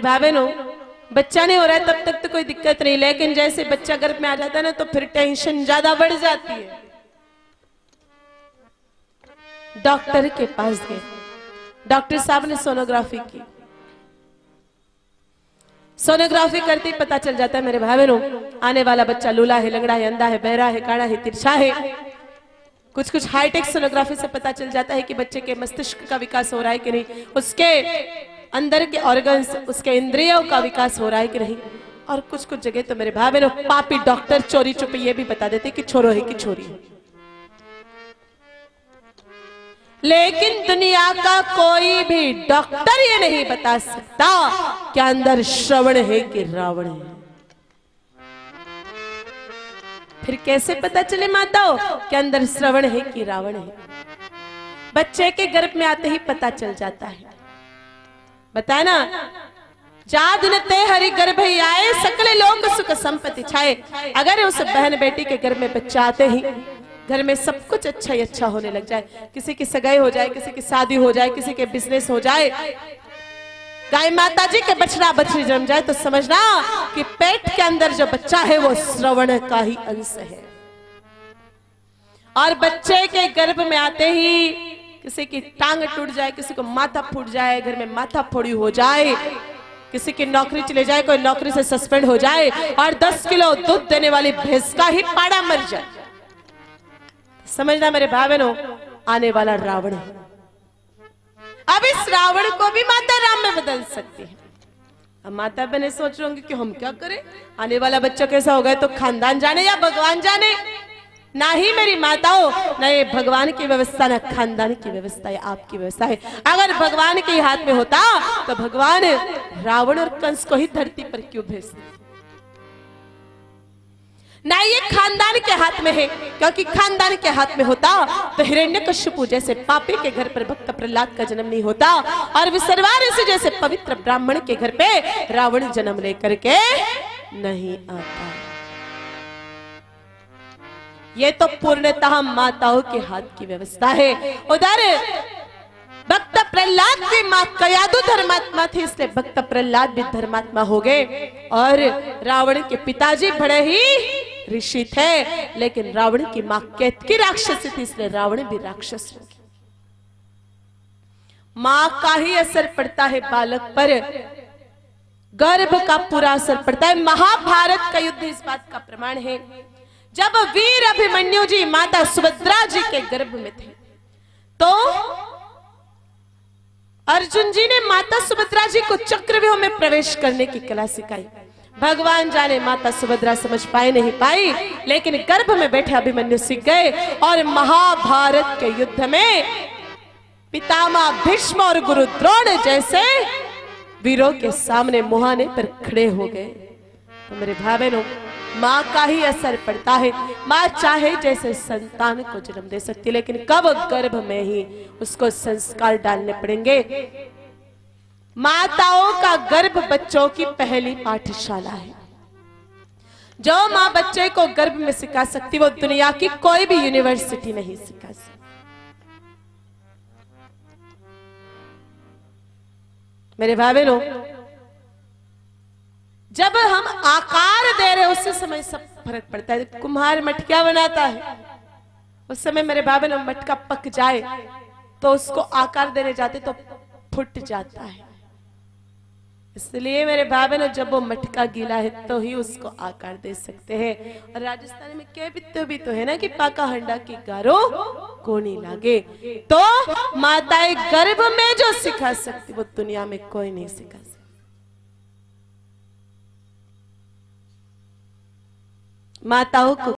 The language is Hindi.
भाई बहनों, बच्चा नहीं हो रहा है तब तक तो कोई दिक्कत नहीं, लेकिन जैसे बच्चा गर्भ में आ जाता है ना तो फिर टेंशन ज्यादा बढ़ जाती है। डॉक्टर के पास गए, डॉक्टर साहब ने सोनोग्राफी की। सोनोग्राफी करते ही पता चल जाता है मेरे भाई बहनों, आने वाला बच्चा लूला है, लंगड़ा है, अंधा है, बहरा है, काड़ा है, तिरछा है। कुछ हाईटेक सोनोग्राफी से पता चल जाता है कि बच्चे के मस्तिष्क का विकास हो रहा है कि नहीं, उसके अंदर के ऑर्गन्स, उसके इंद्रियों का विकास हो रहा है कि नहीं। और कुछ जगह तो मेरे भाई बहनों पापी डॉक्टर चोरी छुपे ये भी बता देते कि छोरो है कि छोरी है। लेकिन दुनिया का कोई भी डॉक्टर ये नहीं बता सकता कि अंदर श्रवण है कि रावण है। फिर कैसे पता चले माताओं कि अंदर श्रवण है कि रावण है? बच्चे के गर्भ में आते ही पता चल जाता है। बताया ना, जादुनते हरि गर्भ आए, सकले लोक सुख संपत्ति छाए। अगर उस बहन बेटी के गर्भ में बच्चा आते ही घर में सब कुछ अच्छा ही अच्छा होने लग जाए, किसी की सगाई हो जाए, किसी की शादी हो जाए, किसी के बिजनेस हो जाए, गाय माता जी के बछड़ा बछड़ी जन्म जाए, तो समझना कि पेट के अंदर जो बच्चा है वो श्रवण का ही अंश है। और बच्चे के गर्भ में आते ही किसी की टांग टूट जाए, किसी को माथा फूट जाए, घर में माथा फोड़ी हो जाए, किसी की नौकरी चले जाए, कोई नौकरी से सस्पेंड हो जाए, और 10 किलो दूध देने वाली भैंस का ही पाड़ा मर जाए, समझना मेरे भाई बहनों आने वाला रावण है। अब इस रावण को भी माता राम में बदल सकती है। अब माता बहने सोच रहे होंगे कि हम क्या करें, आने वाला बच्चा कैसा होगा तो खानदान जाने या भगवान जाने। ना ही मेरी माताओं, ना ये भगवान की व्यवस्था, ना खानदान की व्यवस्था है, आपकी व्यवस्था है। अगर भगवान के हाथ में होता तो भगवान रावण और कंस को ही धरती पर क्यों भेजते? ना ये खानदान के हाथ में है, क्योंकि खानदान के हाथ में होता तो हिरण्यकश्यपु जैसे पापी के घर पर भक्त प्रहलाद का जन्म नहीं होता, और विसर्वारिस जैसे पवित्र ब्राह्मण के घर पे रावण जन्म लेकर के नहीं आता। ये तो पूर्णतः माताओं के हाथ की व्यवस्था है। उधर भक्त प्रहलाद भी मां कयादु धर्मात्मा थे, इसलिए भक्त प्रहलाद भी धर्मात्मा हो गए। और रावण के पिताजी बड़े ही ऋषि थे, लेकिन रावण की मां केतकी राक्षसी थी, इसलिए रावण भी राक्षस हो गया। मां का ही असर पड़ता है बालक पर, गर्भ का पूरा असर पड़ता है। महाभारत का युद्ध इस बात का प्रमाण है। जब वीर अभिमन्यु जी माता सुभद्रा जी के गर्भ में थे तो अर्जुन जी ने माता सुभद्रा जी को चक्रव्यूह में प्रवेश करने की कला सिखाई। भगवान जाने माता सुभद्रा समझ पाए नहीं पाई, लेकिन गर्भ में बैठे अभिमन्यु सीख गए। और महाभारत के युद्ध में पितामह भीष्म और गुरु द्रोण जैसे वीरों के सामने मुहाने पर खड़े हो गए। तो मेरे भाई बहनों, माँ का ही असर पड़ता है। माँ चाहे जैसे संतान को जन्म दे सकती, लेकिन कब गर्भ में ही उसको संस्कार डालने पड़ेंगे। माताओं का गर्भ बच्चों की पहली पाठशाला है। जो माँ बच्चे को गर्भ में सिखा सकती वो दुनिया की कोई भी यूनिवर्सिटी नहीं सिखा सकती। मेरे भाई बहनों, जब हम आकार दे रहे उससे समय सब फर्क पड़ता है। कुम्हार मटकिया बनाता है, उस समय मेरे भाई बहनों मटका पक जाए तो उसको आकार देने जाते तो फूट जाता है। इसलिए मेरे भाई बहनों जब वो मटका गीला है तो ही उसको आकार दे सकते हैं। और राजस्थान में कह भी तो है ना कि पाका हंडा की गारो कोनी लागे। तो माताएं गर्भ में जो सिखा सकती वो दुनिया में कोई नहीं सिखा सकती। माताओं को